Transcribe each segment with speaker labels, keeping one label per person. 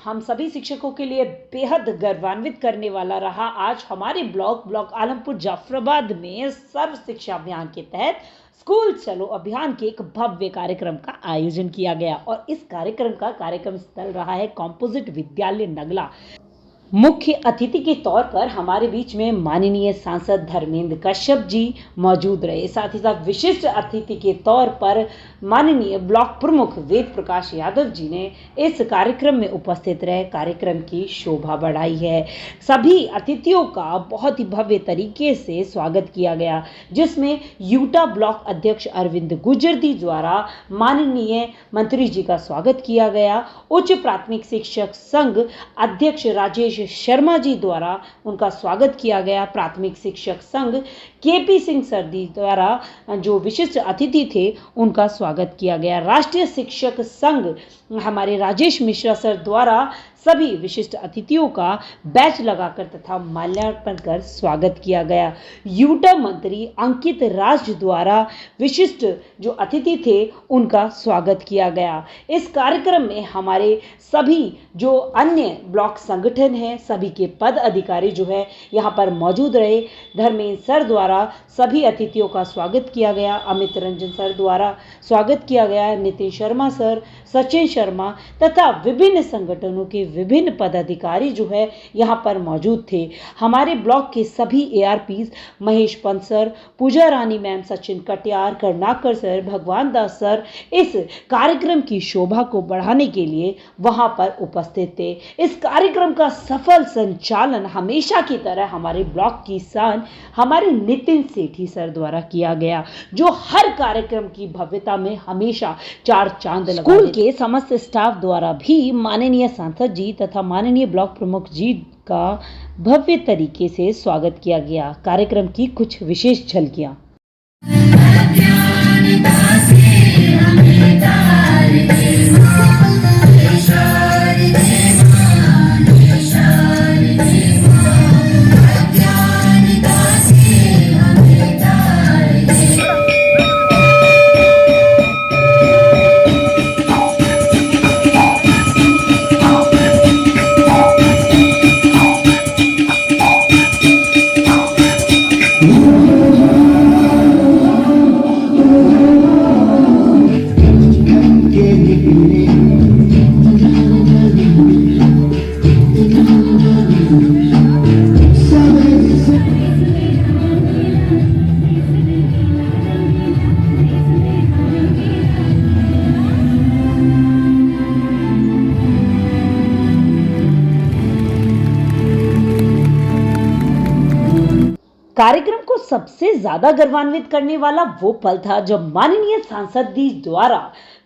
Speaker 1: हम सभी शिक्षकों के लिए बेहद गौरवान्वित करने वाला रहा। आज हमारे ब्लॉक आलमपुर जाफराबाद में सर्व शिक्षा अभियान के तहत स्कूल चलो अभियान के एक भव्य कार्यक्रम का आयोजन किया गया और इस कार्यक्रम का कार्यक्रम स्थल रहा है कॉम्पोजिट विद्यालय नगला। मुख्य अतिथि के तौर पर हमारे बीच में माननीय सांसद धर्मेंद्र कश्यप जी मौजूद रहे। साथ ही साथ विशिष्ट अतिथि के तौर पर माननीय ब्लॉक प्रमुख वेद प्रकाश यादव जी ने इस कार्यक्रम में उपस्थित रहे कार्यक्रम की शोभा बढ़ाई है। सभी अतिथियों का बहुत ही भव्य तरीके से स्वागत किया गया, जिसमें यूटा ब्लॉक अध्यक्ष अरविंद गुजरती द्वारा माननीय मंत्री जी का स्वागत किया गया। उच्च प्राथमिक शिक्षक संघ अध्यक्ष राजेश शर्मा जी द्वारा उनका स्वागत किया गया। प्राथमिक शिक्षक संघ केपी सिंह सरदी द्वारा जो विशिष्ट अतिथि थे उनका स्वागत किया गया। राष्ट्रीय शिक्षक संघ हमारे राजेश मिश्रा सर द्वारा सभी विशिष्ट अतिथियों का बैच लगाकर तथा माल्यार्पण कर स्वागत किया गया। यूटा मंत्री अंकित राज द्वारा विशिष्ट जो अतिथि थे उनका स्वागत किया गया। इस कार्यक्रम में हमारे सभी जो अन्य ब्लॉक संगठन हैं, सभी के पद अधिकारी जो है यहाँ पर मौजूद रहे। धर्मेंद्र सर द्वारा सभी अतिथियों का स्वागत किया गया। अमित रंजन सर द्वारा स्वागत किया गया। नितिन शर्मा सर, सचिन शर्मा तथा विभिन्न संगठनों के विभिन्न पदाधिकारी जो है यहाँ पर मौजूद थे। हमारे ब्लॉक के सभी एआरपीज महेश पंत सर, पूजा रानी मैम, सचिन कटियार, करनाकर सर, भगवान दास सर इस कार्यक्रम की शोभा को बढ़ाने के लिए वहां पर उपस्थित थे। इस कार्यक्रम का सफल संचालन हमेशा की तरह हमारे ब्लॉक की शान हमारे नितिन सेठी सर द्वारा किया गया, जो हर कार्यक्रम की भव्यता में हमेशा चार चांद लगा। स्कूल के समस्त स्टाफ द्वारा भी माननीय सांसद जी तथा माननीय ब्लॉक प्रमुख जी का भव्य तरीके से स्वागत किया गया। कार्यक्रम की कुछ विशेष झलकियां। कार्यक्रम को सबसे ज्यादा गौरवान्वित करने वाला वो पल था जब माननीय सांसद जी द्वारा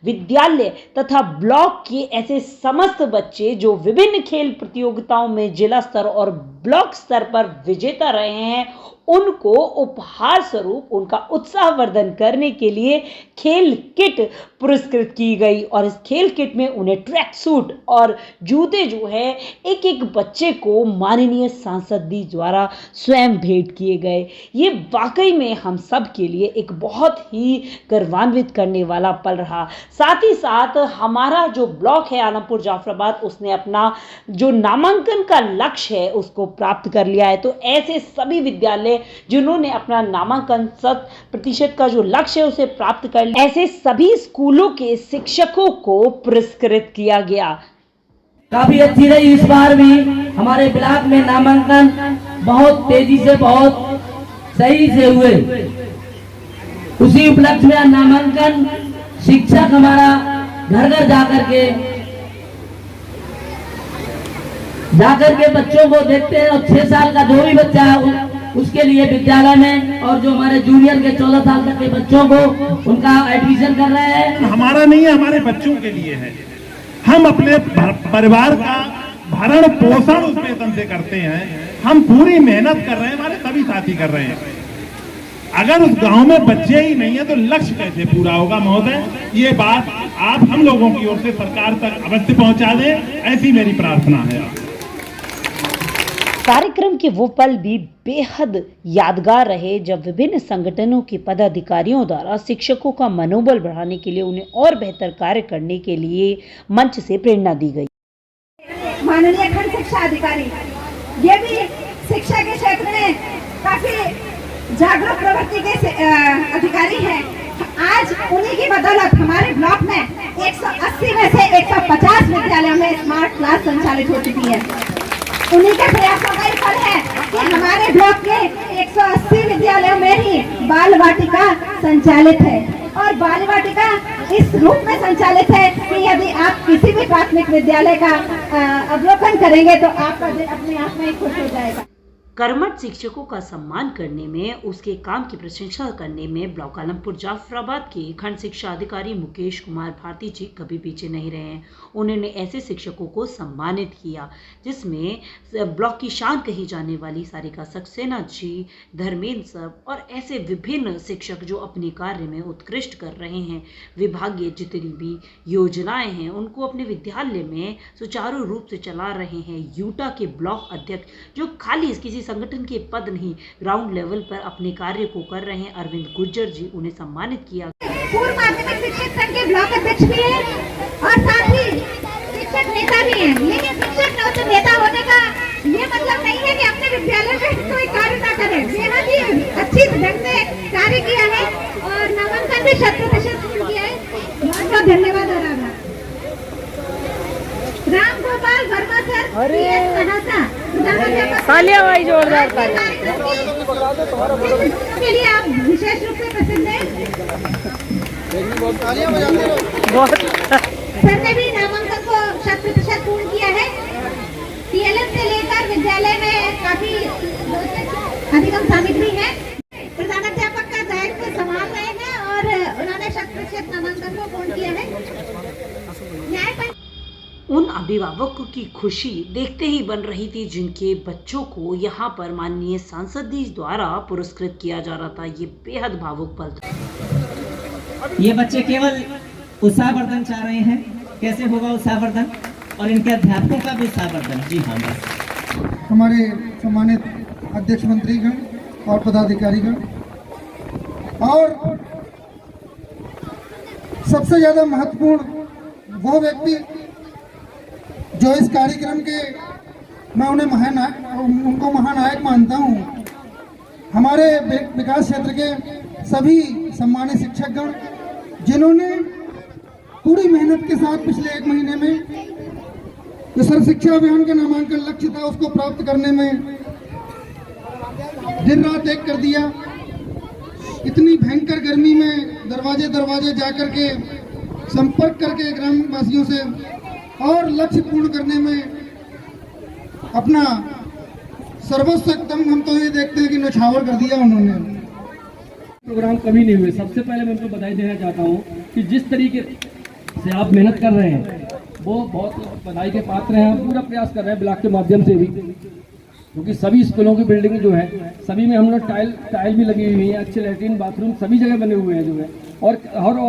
Speaker 1: विद्यालय तथा ब्लॉक के ऐसे समस्त बच्चे जो विभिन्न खेल प्रतियोगिताओं में जिला स्तर और ब्लॉक स्तर पर विजेता रहे हैं, उनको उपहार स्वरूप उनका उत्साहवर्धन करने के लिए खेल किट पुरस्कृत की गई और इस खेल किट में उन्हें ट्रैक सूट और जूते जो है एक एक बच्चे को माननीय सांसद जी द्वारा स्वयं भेंट किए गए। ये वाकई में हम सब के लिए एक बहुत ही गौरवान्वित करने वाला पल रहा। साथ ही साथ हमारा जो ब्लॉक है आलमपुर जाफराबाद, उसने अपना जो नामांकन का लक्ष्य है उसको प्राप्त कर लिया है। तो ऐसे सभी विद्यालय जिन्होंने अपना नामांकन 100% का जो लक्ष्य है उसे प्राप्त कर लिया, ऐसे सभी स्कूलों के शिक्षकों को पुरस्कृत किया गया।
Speaker 2: काफी अच्छी रही इस बार भी हमारे ब्लॉक में नामांकन बहुत तेजी से, बहुत सही से हुए। उसी उपलक्ष्य में नामांकन शिक्षक हमारा घर घर जाकर के बच्चों को देखते हैं और 6 साल का जो भी बच्चा है उसके लिए विद्यालय में, और जो हमारे जूनियर के 14 साल तक के बच्चों को उनका एडमिशन कर रहे हैं।
Speaker 3: हमारा नहीं है, हमारे बच्चों के लिए है। हम अपने परिवार का भरण पोषण उस वेतन से करते हैं। हम पूरी मेहनत कर रहे हैं, हमारे सभी साथी कर रहे हैं। अगर उस गांव में बच्चे ही नहीं है तो लक्ष्य कैसे पूरा होगा महोदय? ये बात आप हम लोगों की ओर से सरकार तक अवश्य पहुंचा दें, ऐसी मेरी प्रार्थना है।
Speaker 1: कार्यक्रम के वो पल भी बेहद यादगार रहे जब विभिन्न संगठनों के पदाधिकारियों द्वारा शिक्षकों का मनोबल बढ़ाने के लिए उन्हें और बेहतर कार्य करने के लिए मंच से प्रेरणा दी गई।
Speaker 4: माननीय खंड शिक्षा अधिकारी, ये भी शिक्षा के क्षेत्र में काफी जागरूक प्रवृत्ति के अधिकारी हैं। आज उन्हीं की बदौलत हमारे ब्लॉक में 180 में से 150 विद्यालयों में स्मार्ट क्लास संचालित हो चुकी है। उन्हीं के प्रयासों का ही फल है कि हमारे ब्लॉक के 180 विद्यालयों में ही बाल वाटिका संचालित है, और बाल वाटिका इस रूप में संचालित है कि यदि आप किसी भी प्राथमिक विद्यालय का अवलोकन करेंगे तो आपका दिल अपने आप में ही खुश हो जाएगा।
Speaker 1: कर्मठ शिक्षकों का सम्मान करने में, उसके काम की प्रशंसा करने में ब्लॉक आलमपुर जाफराबाद के खंड शिक्षा अधिकारी मुकेश कुमार भारती जी कभी पीछे नहीं रहे हैं। उन्होंने ऐसे शिक्षकों को सम्मानित किया जिसमें ब्लॉक की शान कही जाने वाली सारिका सक्सेना जी, धर्मेंद्र सर और ऐसे विभिन्न शिक्षक जो अपने कार्य में उत्कृष्ट कर रहे हैं। विभागीय जितनी भी योजनाएं हैं उनको अपने विद्यालय में सुचारू रूप से चला रहे हैं। यूटा के ब्लॉक अध्यक्ष जो खाली किसी संगठन के पद नहीं, ग्राउंड लेवल पर अपने कार्य को कर रहे हैं, अरविंद गुर्जर जी, उन्हें सम्मानित किया।
Speaker 4: पूर्व माध्यमिक शिक्षक संघ के ब्लॉक अध्यक्ष भी है और साथ ही शिक्षक नेता भी है। लेकिन शिक्षक नेता होने का ये मतलब नहीं है कि अपने विद्यालय में कोई कार्य ना करे। बेहद ही अच्छी ढंग से कार्य किया है और नामांकन भी 100% किया है। बहुत बहुत धन्यवाद। राम गोपाल वर्मा सर,
Speaker 1: तालियां भाई, जोरदार
Speaker 4: के लिए आप विशेष रूप से प्रसिद्ध हैं। सर ने भी नामांकन को 100% पूर्ण किया है। TLM से लेकर विद्यालय में काफी अधिगम सामग्री है। प्रधानाध्यापक का दायित्व संभाल रहे हैं और उन्होंने 100% नामांकन को पूर्ण किया है। न्याय
Speaker 1: उन अभिभावकों की खुशी देखते ही बन रही थी जिनके बच्चों को यहाँ पर माननीय सांसद जी द्वारा पुरस्कृत किया जा रहा था। ये बेहद भावुक पल था।
Speaker 5: ये बच्चे केवल उत्साहवर्धन चाह रहे हैं। कैसे होगा उत्साहवर्धन, और इनके अध्यापकों का भी उत्साहवर्धन। जी हाँ, बस
Speaker 6: हमारे सम्मानित अध्यक्ष मंत्रीगण और पदाधिकारीगण, और सबसे ज्यादा महत्वपूर्ण वो व्यक्ति जो इस कार्यक्रम के, मैं उनको महानायक मानता हूँ, हमारे विकास क्षेत्र के सभी सम्मानित शिक्षकगण जिन्होंने पूरी मेहनत के साथ पिछले 1 महीने में जो सर्व शिक्षा अभियान का नामांकन लक्ष्य था उसको प्राप्त करने में दिन रात एक कर दिया। इतनी भयंकर गर्मी में दरवाजे दरवाजे जाकर के संपर्क करके ग्रामवासियों से और लक्ष्य पूर्ण करने में अपना सर्वस्व एकदम, हम तो ये देखते हैं कि नछावर कर दिया उन्होंने।
Speaker 2: प्रोग्राम कभी नहीं हुए। सबसे पहले मैं उनको बधाई देना चाहता हूँ कि जिस तरीके से आप मेहनत कर रहे हैं वो बहुत बधाई के पात्र हैं। हम पूरा प्रयास कर रहे हैं ब्लॉक के माध्यम से भी, क्योंकि सभी स्कूलों की बिल्डिंग जो है सभी में हम लोग टाइल भी लगी हुई है, अच्छे लैट्रिन बाथरूम सभी जगह बने हुए हैं जो है, और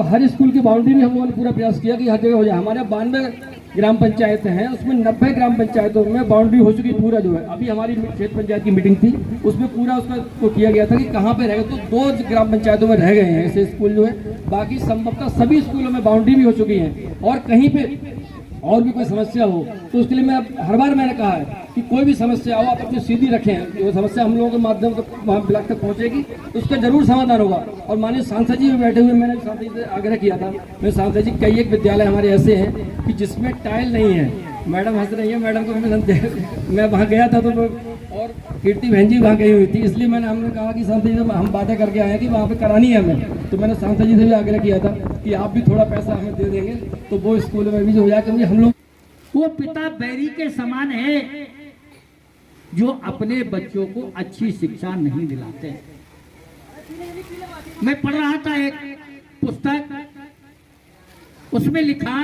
Speaker 2: हर स्कूल की बाउंड्री भी हम लोगों ने पूरा प्रयास किया कि हर जगह हो जाए। हमारे 92 ग्राम पंचायतें हैं, उसमें 90 ग्राम पंचायतों में बाउंड्री हो चुकी पूरा जो है। अभी हमारी क्षेत्र पंचायत की मीटिंग थी, उसमें पूरा उसका को किया गया था कि कहाँ पे रहेगा, तो 2 ग्राम पंचायतों में रह गए हैं ऐसे स्कूल जो है। बाकी संभवतः सभी स्कूलों में बाउंड्री भी हो चुकी है। और कहीं पे और भी कोई समस्या हो तो उसके लिए मैं हर बार मैंने कहा है कि कोई भी समस्या हो आप अपनी सीधी रखें, वो समस्या हम लोगों के माध्यम से वहाँ ब्लॉक तक पहुँचेगी तो उसका जरूर समाधान होगा। और माननीय सांसद जी भी बैठे हुए, मैंने सांसद जी से आग्रह किया था, मैं सांसद जी कई एक विद्यालय हमारे ऐसे हैं कि जिसमें टाइल नहीं है। मैडम हंस रही है, मैडम को मैं वहाँ गया था तो और कीर्ति बहन जी वहाँ गई हुई थी, इसलिए हमने कहा कि सांसद जी से हम बातें करके आए हैं कि वहाँ पे करानी है हमें। तो मैंने सांसद जी से भी आग्रह किया था कि आप भी थोड़ा पैसा हमें दे देंगे तो वो स्कूल में भी जो हो जाए, क्योंकि हम लोग
Speaker 7: वो पिता बैरी के समान है जो अपने बच्चों को अच्छी शिक्षा नहीं दिलाते। मैं पढ़ रहा था एक पुस्तक, उसमें लिखा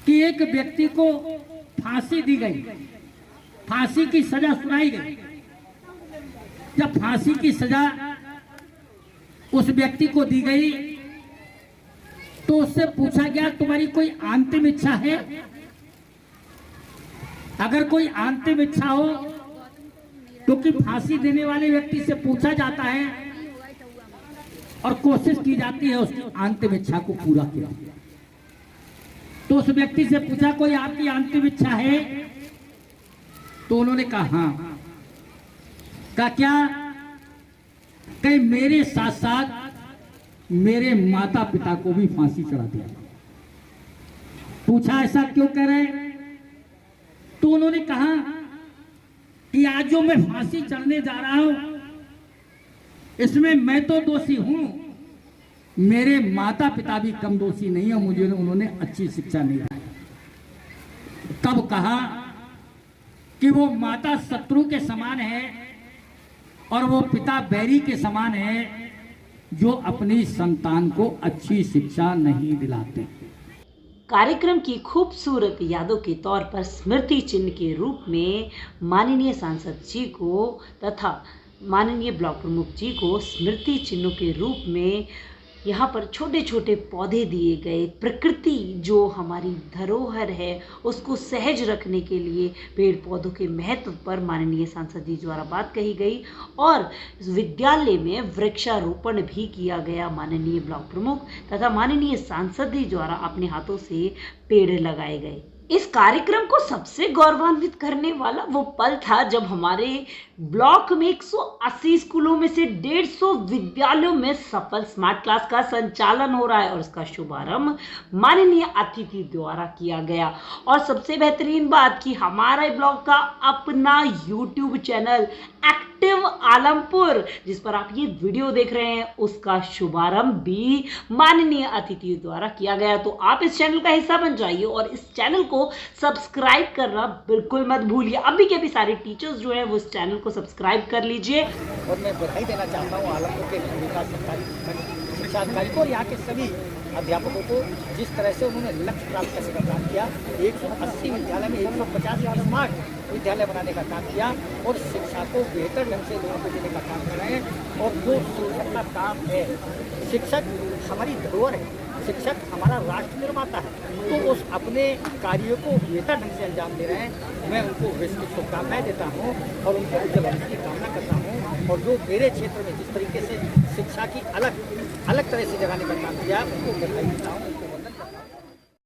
Speaker 7: कि एक व्यक्ति को फांसी दी गई, फांसी की सजा सुनाई गई। जब फांसी की सजा उस व्यक्ति को दी गई तो उससे पूछा गया तुम्हारी कोई अंतिम इच्छा है? अगर कोई अंतिम इच्छा हो, क्योंकि फांसी देने वाले व्यक्ति से पूछा जाता है और कोशिश की जाती है उसकी अंतिम इच्छा को पूरा किया। तो उस व्यक्ति से पूछा कोई आपकी अंतिम इच्छा है? तो उन्होंने कहा हाँ। कहा क्या? कहीं मेरे साथ साथ मेरे माता पिता को भी फांसी चढ़ा दिया। पूछा ऐसा क्यों कह रहे? तो उन्होंने कहा कि आज जो मैं फांसी चढ़ने जा रहा हूं इसमें मैं तो दोषी हूं, मेरे माता पिता भी कम दोषी नहीं है, मुझे उन्होंने अच्छी शिक्षा नहीं दी। कब कहा कि वो माता शत्रु के समान है और वो पिता बैरी के समान है जो अपनी संतान को अच्छी शिक्षा नहीं दिलाते।
Speaker 1: कार्यक्रम की खूबसूरत यादों के तौर पर स्मृति चिन्ह के रूप में माननीय सांसद जी को तथा माननीय ब्लॉक प्रमुख जी को स्मृति चिन्हों के रूप में यहाँ पर छोटे छोटे पौधे दिए गए। प्रकृति जो हमारी धरोहर है उसको सहज रखने के लिए पेड़ पौधों के महत्व पर माननीय सांसद जी द्वारा बात कही गई और विद्यालय में वृक्षारोपण भी किया गया। माननीय ब्लॉक प्रमुख तथा माननीय सांसद जी द्वारा अपने हाथों से पेड़ लगाए गए। इस कार्यक्रम को सबसे गौरवान्वित करने वाला वो पल था जब हमारे ब्लॉक में 180 स्कूलों में से 150 विद्यालयों में सफल स्मार्ट क्लास का संचालन हो रहा है और इसका शुभारंभ माननीय अतिथि द्वारा किया गया। और सबसे बेहतरीन बात कि हमारे ब्लॉक का अपना यूट्यूब चैनल एक्टिव आलमपुर जिस पर आप ये वीडियो देख रहे हैं उसका शुभारंभ भी माननीय अतिथि द्वारा किया गया। तो आप इस चैनल का हिस्सा बन जाइए और इस चैनल को सब्सक्राइब करना बिल्कुल मत भूलिए। अभी के अभी सारे टीचर्स जो हैं वो इस चैनल को सब्सक्राइब कर लीजिए।
Speaker 8: और मैं बधाई देना चाहता हूँ आलमपुर के विकास सरकारी शिक्षा अधिकारी को और यहाँ के सभी अध्यापकों को जिस तरह से उन्होंने लक्ष्य प्राप्त करने का काम किया। 180 विद्यालय में 150 स्मार्ट विद्यालय बनाने का काम किया और शिक्षा को बेहतर ढंग से लोगों को देने का काम कर रहे हैं। और जो शिक्षक का काम है, शिक्षक हमारी धरोहर है, शिक्षक हमारा राष्ट्र निर्माता है, तो उस अपने कार्यों को बेहतर ढंग से अंजाम दे रहे हैं। मैं उनको विस्तृत शुभकामनाएं देता हूँ और उनके उज्जवल भविष्य की कामना करता हूँ। और जो मेरे क्षेत्र में जिस तरीके से शिक्षा की अलग तरह से जगाने का काम किया उनको बधाई देता हूँ।